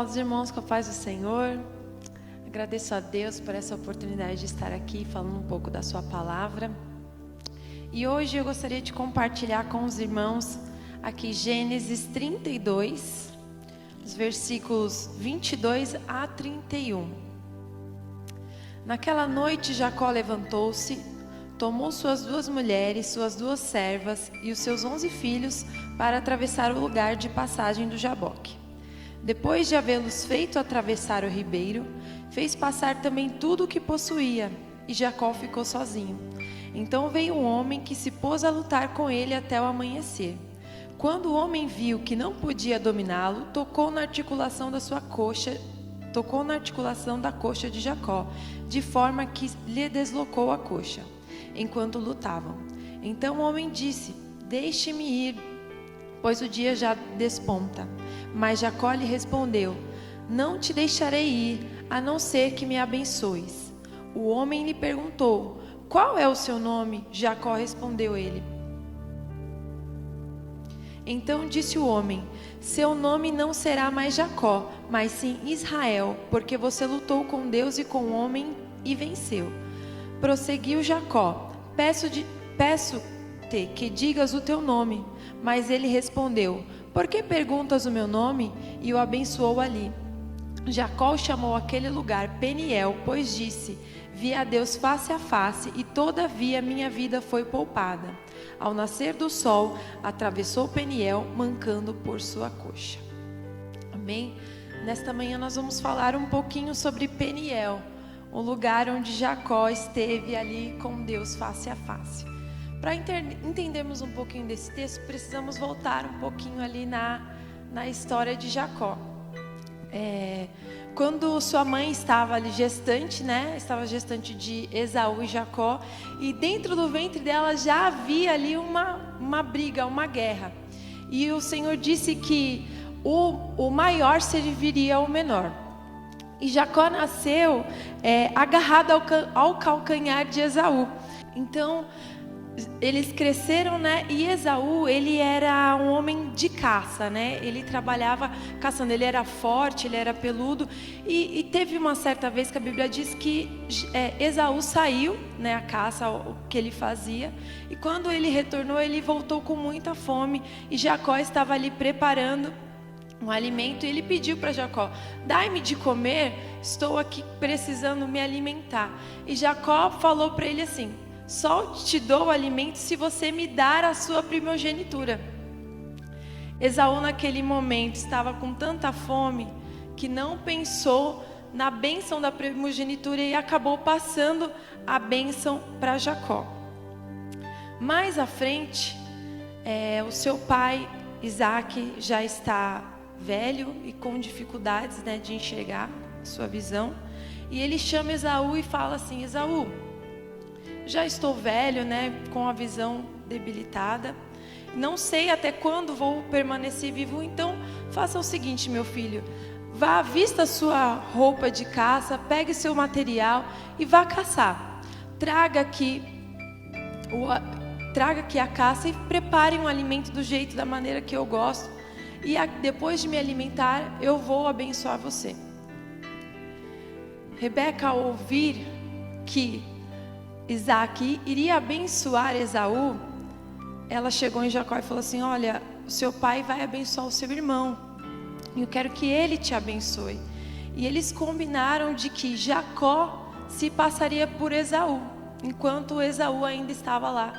os irmãos com a paz do Senhor. Agradeço a Deus por essa oportunidade de estar aqui falando um pouco da sua palavra. E hoje eu gostaria de compartilhar com os irmãos aqui Gênesis 32, os versículos 22 a 31. Naquela noite Jacó levantou-se, tomou suas 2 mulheres, suas 2 servas e os seus 11 filhos para atravessar o lugar de passagem do Jaboque. Depois de havê-los feito atravessar o ribeiro, fez passar também tudo o que possuía, e Jacó ficou sozinho. Então veio um homem que se pôs a lutar com ele até o amanhecer. Quando o homem viu que não podia dominá-lo, tocou na articulação da coxa de Jacó, de forma que lhe deslocou a coxa, enquanto lutavam. Então o homem disse: "Deixe-me ir, pois o dia já desponta." Mas Jacó lhe respondeu: "Não te deixarei ir, a não ser que me abençoes." O homem lhe perguntou: "Qual é o seu nome?" Jacó respondeu ele. Então disse o homem: "Seu nome não será mais Jacó, mas sim Israel, porque você lutou com Deus e com o homem e venceu." Prosseguiu Jacó: Peço-te que digas o teu nome." Mas ele respondeu: "Por que perguntas o meu nome?" E o abençoou ali. Jacó chamou aquele lugar Peniel, pois disse: "Vi a Deus face a face, e todavia minha vida foi poupada." Ao nascer do sol, atravessou Peniel, mancando por sua coxa. Amém? Nesta manhã nós vamos falar um pouquinho sobre Peniel, o lugar onde Jacó esteve ali com Deus face a face. Para entendermos um pouquinho desse texto, precisamos voltar um pouquinho ali na história de Jacó. Quando sua mãe estava ali gestante, estava gestante de Esaú e Jacó, e dentro do ventre dela já havia ali uma briga, uma guerra. E o Senhor disse que o maior serviria ao menor. E Jacó nasceu agarrado ao calcanhar de Esaú. Então eles cresceram, e Esaú, ele era um homem de caça, ele trabalhava caçando, ele era forte, ele era peludo, e teve uma certa vez que a Bíblia diz que Esaú saiu, a caça, o que ele fazia, e quando ele retornou, ele voltou com muita fome, e Jacó estava ali preparando um alimento, e ele pediu para Jacó: "Dai-me de comer, estou aqui precisando me alimentar." E Jacó falou para ele assim: "Só te dou o alimento se você me dar a sua primogenitura." Esaú naquele momento estava com tanta fome que não pensou na bênção da primogenitura e acabou passando a bênção para Jacó. Mais à frente, o seu pai Isaac já está velho e com dificuldades de enxergar sua visão, e ele chama Esaú e fala assim: "Esaú, já estou velho, com a visão debilitada. Não sei até quando vou permanecer vivo. Então, faça o seguinte, meu filho. Vá, vista sua roupa de caça, pegue seu material e vá caçar. Traga aqui a caça e prepare um alimento do jeito, da maneira que eu gosto. E depois de me alimentar, eu vou abençoar você." Rebeca, ao ouvir que Isaac iria abençoar Esaú, ela chegou em Jacó e falou assim: "Olha, o seu pai vai abençoar o seu irmão, e eu quero que ele te abençoe." E eles combinaram de que Jacó se passaria por Esaú, enquanto Esaú ainda estava lá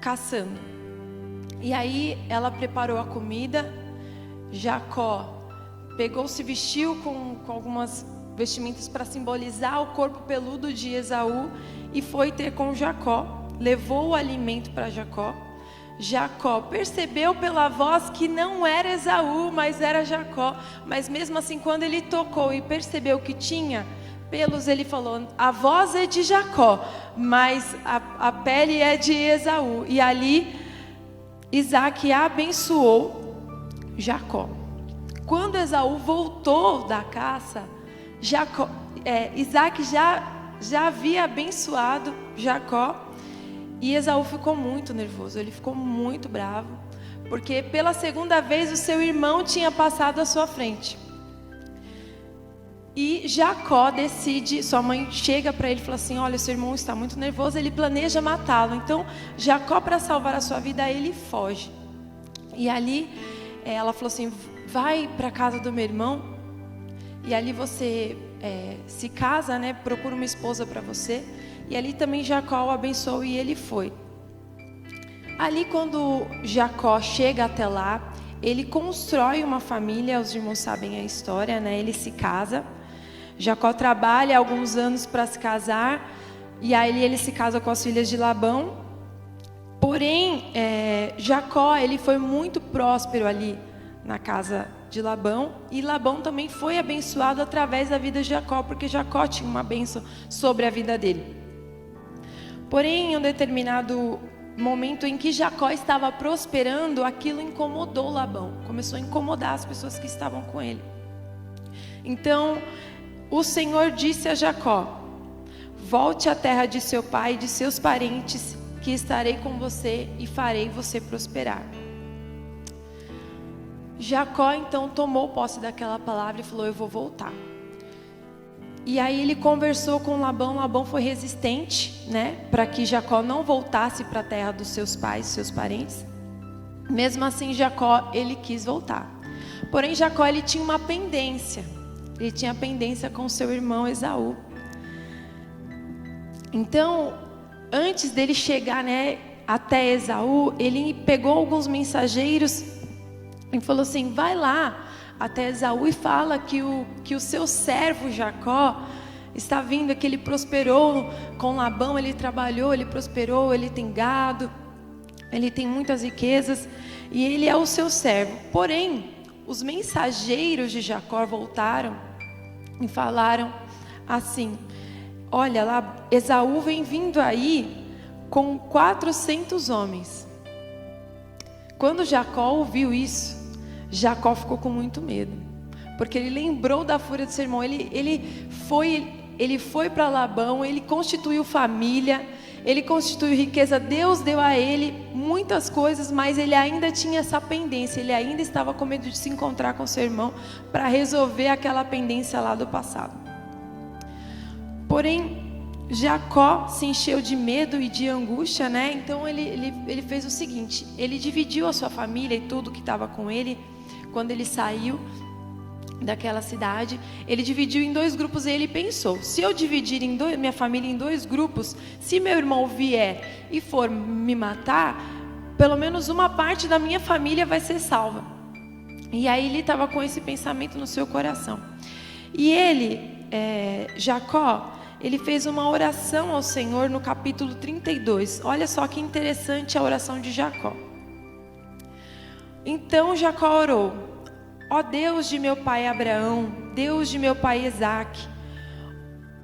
caçando. E aí ela preparou a comida. Jacó se vestiu com algumas vestimentas para simbolizar o corpo peludo de Esaú e foi ter com Jacó, levou o alimento para Jacó. Jacó percebeu pela voz que não era Esaú, mas era Jacó, mas mesmo assim, quando ele tocou e percebeu que tinha pelos, ele falou: "A voz é de Jacó, mas a pele é de Esaú." E ali Isaac abençoou Jacó. Quando Esaú voltou da caça, Isaac já havia abençoado Jacó, e Esaú ficou muito nervoso, ele ficou muito bravo, porque pela segunda vez o seu irmão tinha passado à sua frente. E Jacó decide, sua mãe chega para ele e fala assim: olha, seu irmão está muito nervoso, ele planeja matá-lo. Então Jacó, para salvar a sua vida, ele foge. E ali ela falou assim: vai para a casa do meu irmão, e ali você se casa, né? Procura uma esposa para você. E ali também Jacó o abençoou e ele foi. Ali quando Jacó chega até lá, ele constrói uma família, os irmãos sabem a história, né? Ele se casa. Jacó trabalha alguns anos para se casar, e aí ele se casa com as filhas de Labão. Porém, Jacó, ele foi muito próspero ali na casa de Labão, e Labão também foi abençoado através da vida de Jacó, porque Jacó tinha uma bênção sobre a vida dele. Porém, em um determinado momento em que Jacó estava prosperando, aquilo incomodou Labão, começou a incomodar as pessoas que estavam com ele. Então, o Senhor disse a Jacó: volte à terra de seu pai e de seus parentes, que estarei com você e farei você prosperar. Jacó então tomou posse daquela palavra e falou: eu vou voltar. E aí ele conversou com Labão. Labão foi resistente, né, para que Jacó não voltasse para a terra dos seus pais, seus parentes. Mesmo assim, Jacó, ele quis voltar. Porém, Jacó, ele tinha uma pendência. Ele tinha pendência com seu irmão Esaú. Então, antes dele chegar, né, até Esaú, ele pegou alguns mensageiros e falou assim: vai lá até Esaú e fala que o seu servo Jacó está vindo, que ele prosperou com Labão, ele trabalhou, ele prosperou, ele tem gado, ele tem muitas riquezas e ele é o seu servo. Porém, os mensageiros de Jacó voltaram e falaram assim: olha lá, Esaú vem vindo aí com 400 homens. Quando Jacó ouviu isso, Jacó ficou com muito medo, porque ele lembrou da fúria do seu irmão. Ele foi para Labão, ele constituiu família, ele constituiu riqueza, Deus deu a ele muitas coisas, mas ele ainda tinha essa pendência, ele ainda estava com medo de se encontrar com seu irmão para resolver aquela pendência lá do passado. Porém, Jacó se encheu de medo e de angústia, né? Então ele fez o seguinte: ele dividiu a sua família e tudo que estava com ele. Quando ele saiu daquela cidade, ele dividiu em 2 grupos e ele pensou: se eu dividir minha família em 2 grupos, se meu irmão vier e for me matar, pelo menos uma parte da minha família vai ser salva. E aí ele estava com esse pensamento no seu coração. E Jacó, ele fez uma oração ao Senhor no capítulo 32. Olha só que interessante a oração de Jacó. Então Jacó orou: ó Deus de meu pai Abraão, Deus de meu pai Isaque,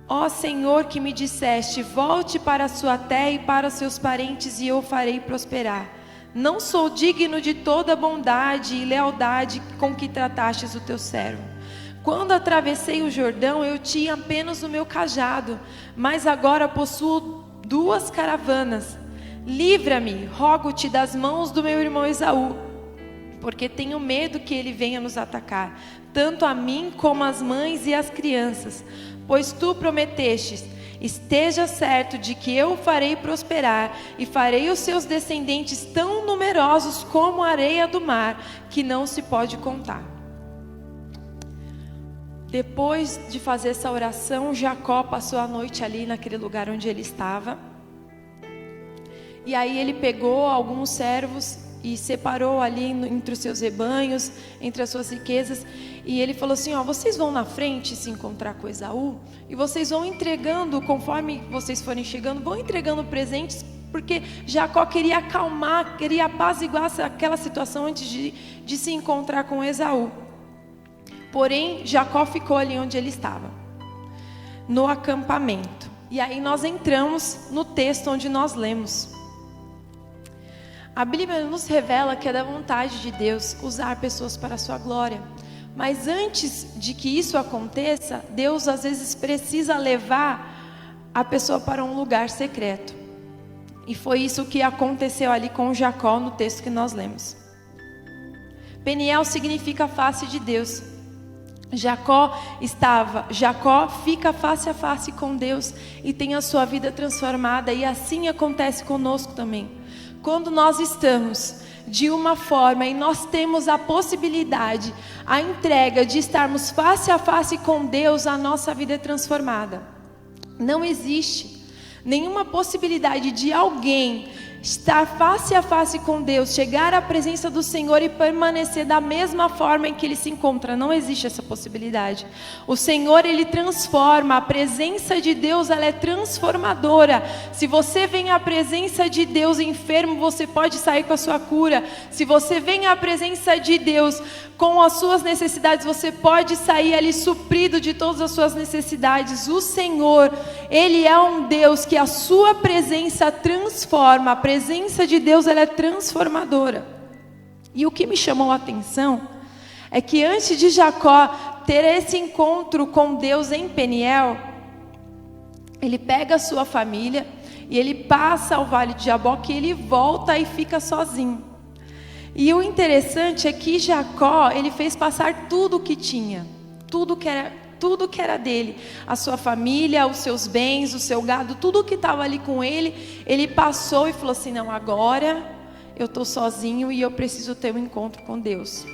ó Senhor que me disseste: volte para a sua terra e para os seus parentes e eu farei prosperar. Não sou digno de toda a bondade e lealdade com que tratastes o teu servo. Quando atravessei o Jordão, eu tinha apenas o meu cajado, mas agora possuo 2 caravanas. Livra-me, rogo-te, das mãos do meu irmão Esaú, porque tenho medo que ele venha nos atacar, tanto a mim como as mães e as crianças. Pois tu prometestes: esteja certo de que eu o farei prosperar e farei os seus descendentes tão numerosos como a areia do mar, que não se pode contar. Depois de fazer essa oração, Jacó passou a noite ali naquele lugar onde ele estava. E aí ele pegou alguns servos e separou ali entre os seus rebanhos, entre as suas riquezas. E ele falou assim: ó, vocês vão na frente se encontrar com Esaú, e vocês vão entregando, conforme vocês forem chegando, vão entregando presentes, porque Jacó queria acalmar, queria apaziguar aquela situação antes de se encontrar com Esaú. Porém, Jacó ficou ali onde ele estava, no acampamento. E aí nós entramos no texto onde nós lemos. A Bíblia nos revela que é da vontade de Deus usar pessoas para a sua glória. Mas antes de que isso aconteça, Deus às vezes precisa levar a pessoa para um lugar secreto. E foi isso que aconteceu ali com Jacó no texto que nós lemos. Peniel significa face de Deus. Jacó fica face a face com Deus e tem a sua vida transformada, e assim acontece conosco também. Quando nós estamos de uma forma e nós temos a possibilidade, a entrega de estarmos face a face com Deus, a nossa vida é transformada. Não existe nenhuma possibilidade de alguém estar face a face com Deus, chegar à presença do Senhor e permanecer da mesma forma em que ele se encontra. Não existe essa possibilidade. O Senhor, ele transforma. A presença de Deus, ela é transformadora. Se você vem à presença de Deus enfermo, você pode sair com a sua cura. Se você vem à presença de Deus com as suas necessidades, você pode sair ali suprido de todas as suas necessidades. O Senhor, ele é um Deus que a sua presença transforma. A presença de Deus, ela é transformadora. E o que me chamou a atenção é que antes de Jacó ter esse encontro com Deus em Peniel, ele pega a sua família e ele passa ao vale de Jaboque e ele volta e fica sozinho. E o interessante é que Jacó, ele fez passar tudo o que tinha, tudo que era dele, a sua família, os seus bens, o seu gado, tudo que estava ali com ele, ele passou e falou assim: não, agora eu estou sozinho e eu preciso ter um encontro com Deus.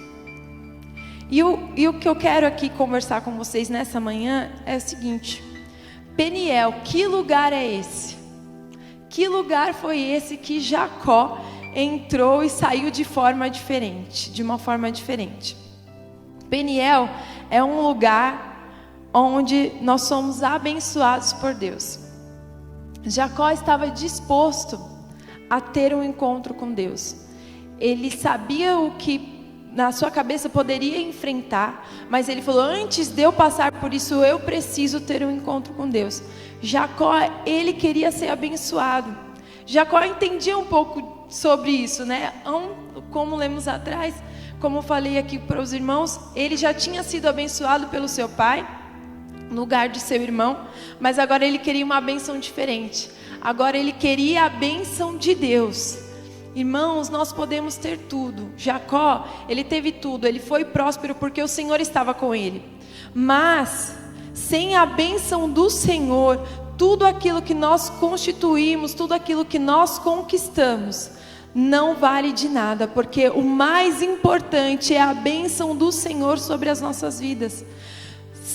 E o que eu quero aqui conversar com vocês nessa manhã é o seguinte: Peniel, que lugar é esse? Que lugar foi esse que Jacó entrou e saiu de uma forma diferente? Peniel é um lugar onde nós somos abençoados por Deus. Jacó estava disposto a ter um encontro com Deus. Ele sabia o que na sua cabeça poderia enfrentar, mas ele falou: antes de eu passar por isso, eu preciso ter um encontro com Deus. Jacó, ele queria ser abençoado. Jacó entendia um pouco sobre isso, né? Como lemos atrás, como eu falei aqui para os irmãos, ele já tinha sido abençoado pelo seu pai, no lugar de seu irmão, mas agora ele queria uma bênção diferente. Agora ele queria a bênção de Deus. Irmãos, nós podemos ter tudo. Jacó, ele teve tudo, ele foi próspero porque o Senhor estava com ele. Mas, sem a bênção do Senhor, tudo aquilo que nós constituímos, tudo aquilo que nós conquistamos, não vale de nada, porque o mais importante é a bênção do Senhor sobre as nossas vidas.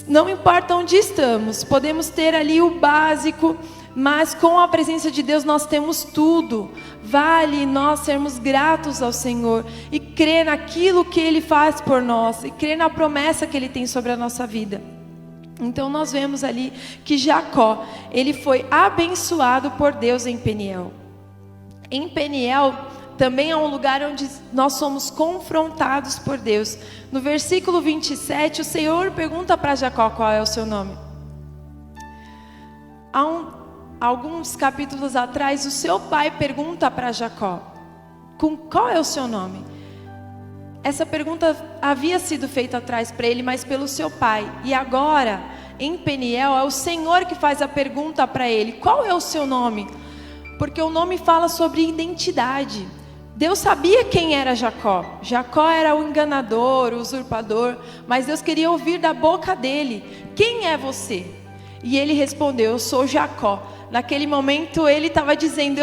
Não importa onde estamos, podemos ter ali o básico, mas com a presença de Deus nós temos tudo. Vale nós sermos gratos ao Senhor e crer naquilo que Ele faz por nós, e crer na promessa que Ele tem sobre a nossa vida. Então nós vemos ali que Jacó, ele foi abençoado por Deus em Peniel. Em Peniel também é um lugar onde nós somos confrontados por Deus. No versículo 27, o Senhor pergunta para Jacó qual é o seu nome. Alguns capítulos atrás, o seu pai pergunta para Jacó: qual é o seu nome? Essa pergunta havia sido feita atrás para ele, mas pelo seu pai. E agora, em Peniel, é o Senhor que faz a pergunta para ele: qual é o seu nome? Porque o nome fala sobre identidade. Deus sabia quem era Jacó. Jacó era o enganador, o usurpador, mas Deus queria ouvir da boca dele: quem é você? E ele respondeu: eu sou Jacó. Naquele momento ele estava dizendo: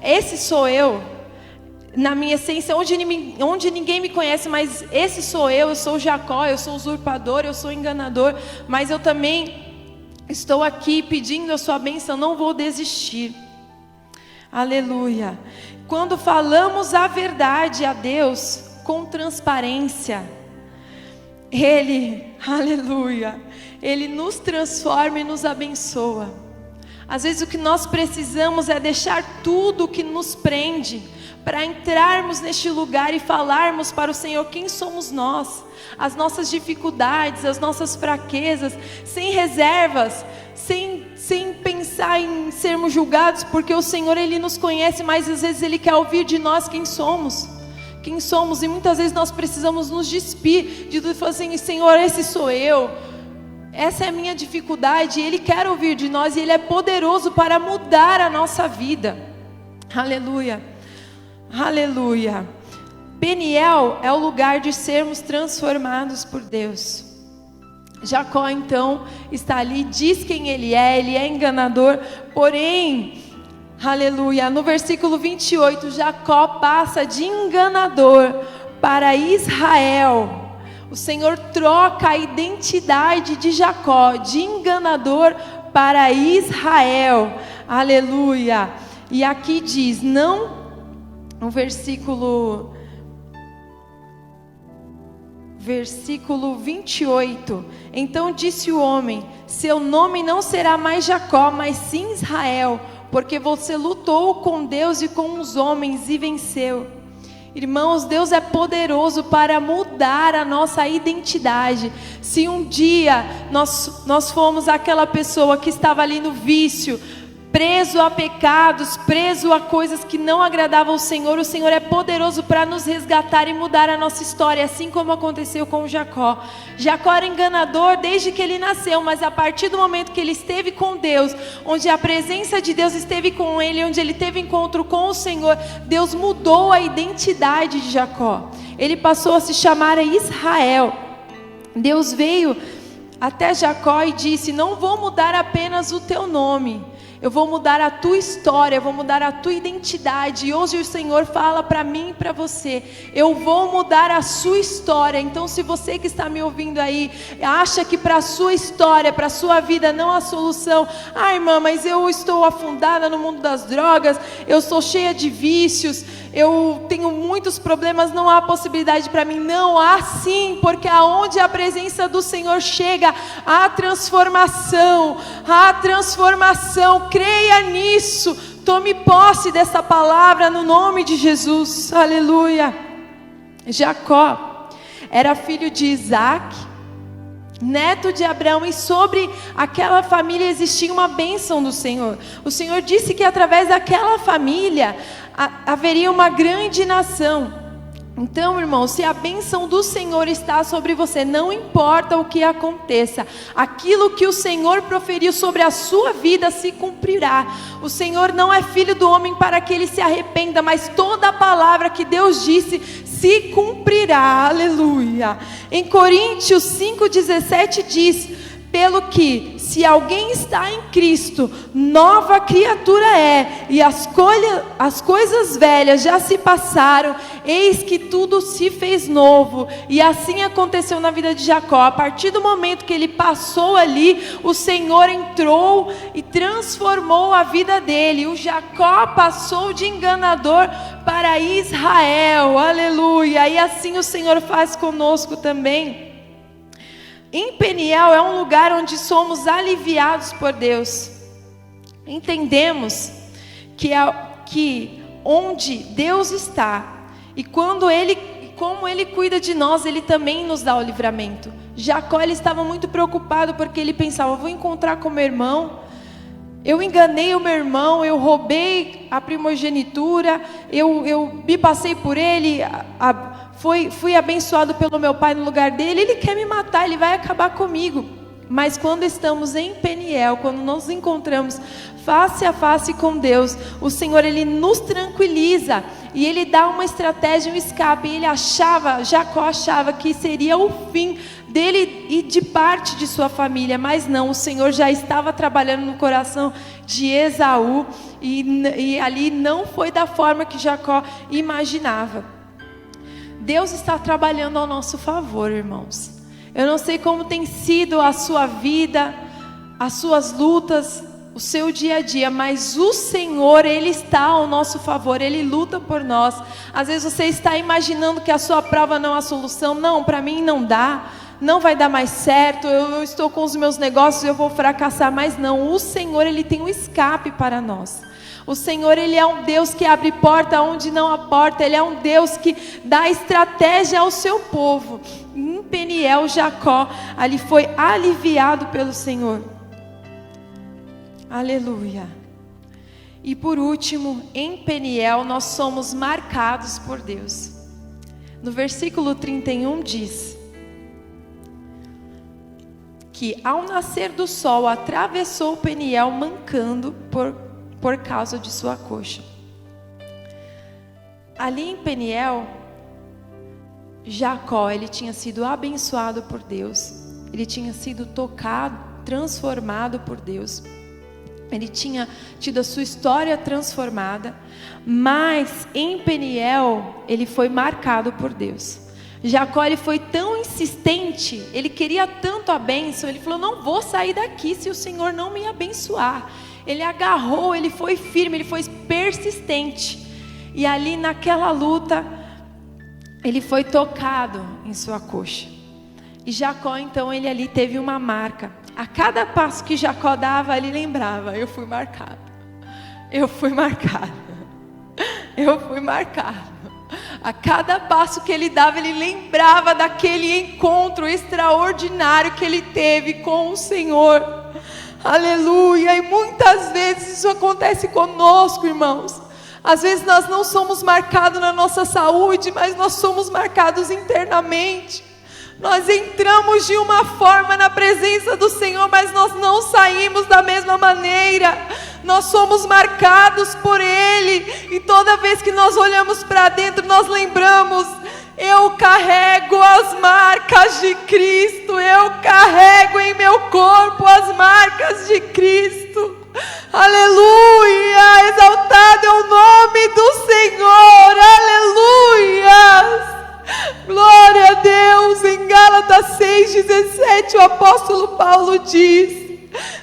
esse sou eu, na minha essência, onde ninguém me conhece, mas esse sou eu sou Jacó, eu sou usurpador, eu sou enganador, mas eu também estou aqui pedindo a sua bênção, não vou desistir. Aleluia. Quando falamos a verdade a Deus com transparência, aleluia, Ele nos transforma e nos abençoa. Às vezes o que nós precisamos é deixar tudo que nos prende, para entrarmos neste lugar e falarmos para o Senhor quem somos nós, as nossas dificuldades, as nossas fraquezas, sem reservas, sem pensar em sermos julgados, porque o Senhor, Ele nos conhece, mas às vezes Ele quer ouvir de nós quem somos, e muitas vezes nós precisamos nos despir de tudo e falar assim: Senhor, esse sou eu, essa é a minha dificuldade. Ele quer ouvir de nós e Ele é poderoso para mudar a nossa vida. Aleluia, aleluia. Peniel é o lugar de sermos transformados por Deus. Jacó então está ali, diz quem ele é enganador, porém, aleluia, no versículo 28, Jacó passa de enganador para Israel. O Senhor troca a identidade de Jacó, de enganador para Israel, aleluia. E aqui diz, não, no versículo 28, então disse o homem, seu nome não será mais Jacó, mas sim Israel, porque você lutou com Deus e com os homens e venceu. Irmãos, Deus é poderoso para mudar a nossa identidade. Se um dia nós fomos aquela pessoa que estava ali no vício, preso a pecados, preso a coisas que não agradavam o Senhor é poderoso para nos resgatar e mudar a nossa história, assim como aconteceu com Jacó. Jacó era enganador desde que ele nasceu, mas a partir do momento que ele esteve com Deus, onde a presença de Deus esteve com ele, onde ele teve encontro com o Senhor, Deus mudou a identidade de Jacó. Ele passou a se chamar Israel. Deus veio até Jacó e disse, não vou mudar apenas o teu nome, eu vou mudar a tua história, eu vou mudar a tua identidade. E hoje o Senhor fala para mim e para você, eu vou mudar a sua história. Então se você que está me ouvindo aí, acha que para a sua história, para a sua vida não há solução. Ah, irmã, mas eu estou afundada no mundo das drogas, eu sou cheia de vícios, eu tenho muitos problemas, não há possibilidade para mim. Não, há sim, porque aonde a presença do Senhor chega, há transformação, creia nisso, tome posse dessa palavra no nome de Jesus, aleluia. Jacó era filho de Isaac, neto de Abraão, e sobre aquela família existia uma bênção do Senhor. O Senhor disse que através daquela família haveria uma grande nação. Então, irmão, se a bênção do Senhor está sobre você, não importa o que aconteça, aquilo que o Senhor proferiu sobre a sua vida se cumprirá. O Senhor não é filho do homem para que ele se arrependa, mas toda a palavra que Deus disse se cumprirá, aleluia. Em Coríntios 5,17 diz, pelo que, se alguém está em Cristo, nova criatura é, e as coisas velhas já se passaram, eis que tudo se fez novo. E assim aconteceu na vida de Jacó. A partir do momento que ele passou ali, o Senhor entrou e transformou a vida dele. O Jacó passou de enganador para Israel, aleluia. E assim o Senhor faz conosco também. Em Peniel é um lugar onde somos aliviados por Deus. Entendemos que onde Deus está e como Ele cuida de nós, Ele também nos dá o livramento. Jacó, ele estava muito preocupado porque ele pensava, vou encontrar com meu irmão, eu enganei o meu irmão, eu roubei a primogenitura, eu me passei por ele, fui abençoado pelo meu pai no lugar dele, ele quer me matar, ele vai acabar comigo. Mas quando estamos em Peniel, quando nos encontramos face a face com Deus, o Senhor, Ele nos tranquiliza e Ele dá uma estratégia, um escape. Jacó achava que seria o fim dele e de parte de sua família, mas não, o Senhor já estava trabalhando no coração de Esaú e ali não foi da forma que Jacó imaginava. Deus está trabalhando ao nosso favor, irmãos. Eu não sei como tem sido a sua vida, as suas lutas, o seu dia a dia, mas o Senhor, Ele está ao nosso favor, Ele luta por nós. Às vezes você está imaginando que a sua prova não há solução. Não, para mim não dá, não vai dar mais certo, eu estou com os meus negócios, eu vou fracassar, mas não, o Senhor, Ele tem um escape para nós. O Senhor, Ele é um Deus que abre porta onde não há porta. Ele é um Deus que dá estratégia ao seu povo. Em Peniel, Jacó, ali foi aliviado pelo Senhor. Aleluia. E por último, em Peniel, nós somos marcados por Deus. No versículo 31 diz que ao nascer do sol, atravessou Peniel mancando por causa de sua coxa. Ali em Peniel, Jacó, ele tinha sido abençoado por Deus. ele tinha sido tocado, transformado por Deus. Ele tinha tido a sua história transformada, mas em Peniel ele foi marcado por Deus. Jacó, ele foi tão insistente, ele queria tanto a bênção, ele falou: não vou sair daqui se o Senhor não me abençoar. Ele agarrou, ele foi firme, ele foi persistente. E ali naquela luta, ele foi tocado em sua coxa. E Jacó, então, ele ali teve uma marca. A cada passo que Jacó dava, ele lembrava: eu fui marcado, eu fui marcado, eu fui marcado. A cada passo que ele dava, ele lembrava daquele encontro extraordinário que ele teve com o Senhor. Aleluia! E muitas vezes isso acontece conosco, irmãos. Às vezes nós não somos marcados na nossa saúde, mas nós somos marcados internamente. Nós entramos de uma forma na presença do Senhor, mas nós não saímos da mesma maneira. Nós somos marcados por Ele, e toda vez que nós olhamos para dentro, nós lembramos: eu carrego as marcas de Cristo, eu carrego em meu corpo as marcas de Cristo. Aleluia! Exaltado é o nome do Senhor, aleluia! Glória a Deus. Em Gálatas 6,17 o apóstolo Paulo diz: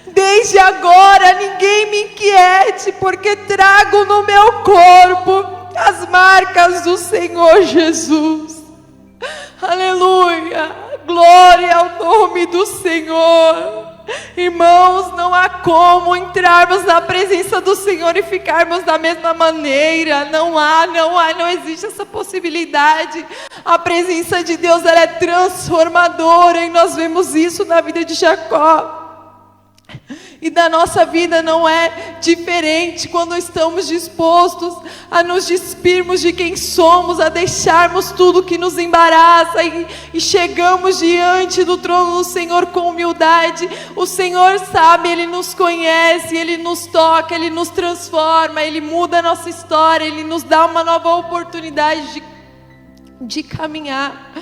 desde agora ninguém me inquiete, porque trago no meu corpo as marcas do Senhor Jesus. Aleluia, glória ao nome do Senhor. Irmãos, não há como entrarmos na presença do Senhor e ficarmos da mesma maneira. Não existe essa possibilidade. A presença de Deus, ela é transformadora, e nós vemos isso na vida de Jacó. E da nossa vida não é diferente quando estamos dispostos a nos despirmos de quem somos, a deixarmos tudo que nos embaraça e chegamos diante do trono do Senhor com humildade. O Senhor sabe, Ele nos conhece, Ele nos toca, Ele nos transforma, Ele muda a nossa história, Ele nos dá uma nova oportunidade de caminhar.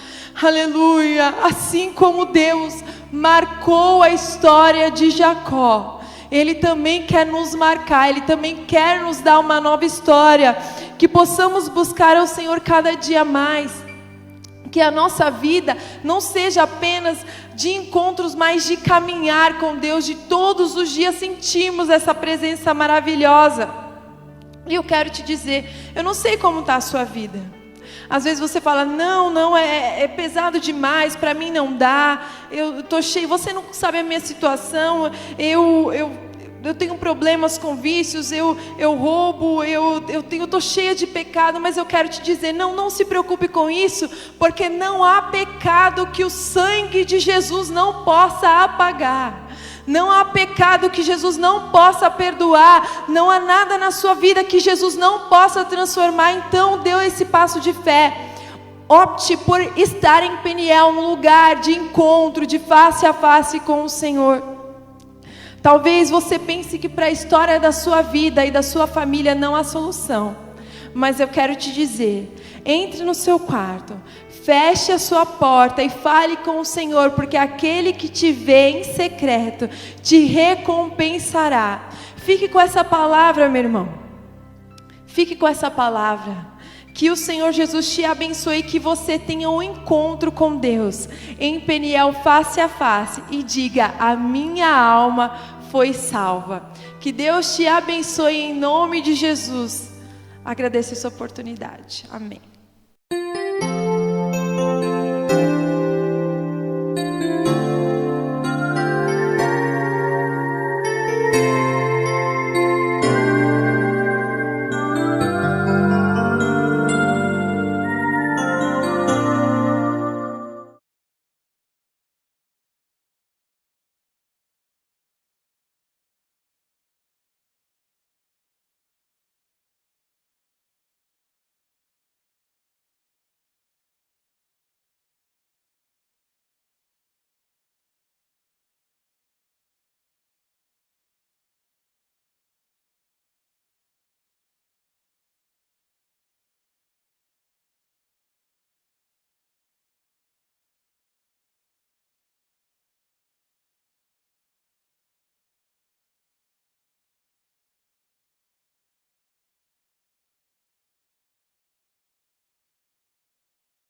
Aleluia! Assim como Deus marcou a história de Jacó, Ele também quer nos marcar, Ele também quer nos dar uma nova história, que possamos buscar ao Senhor cada dia mais, que a nossa vida não seja apenas de encontros, mas de caminhar com Deus, de todos os dias sentirmos essa presença maravilhosa. E eu quero te dizer, eu não sei como está a sua vida. Às vezes você fala: não, é pesado demais, para mim não dá, eu estou cheio, você não sabe a minha situação, eu tenho problemas com vícios, eu roubo, eu estou cheia de pecado. Mas eu quero te dizer, não se preocupe com isso, porque não há pecado que o sangue de Jesus não possa apagar. Não há pecado que Jesus não possa perdoar. Não há nada na sua vida que Jesus não possa transformar. Então dê esse passo de fé. Opte por estar em Peniel, um lugar de encontro, de face a face com o Senhor. Talvez você pense que para a história da sua vida e da sua família não há solução. Mas eu quero te dizer, entre no seu quarto, feche a sua porta e fale com o Senhor, porque aquele que te vê em secreto te recompensará. Fique com essa palavra, meu irmão. Fique com essa palavra. Que o Senhor Jesus te abençoe, que você tenha um encontro com Deus em Peniel face a face e diga: a minha alma foi salva. Que Deus te abençoe em nome de Jesus. Agradeço essa oportunidade. Amém.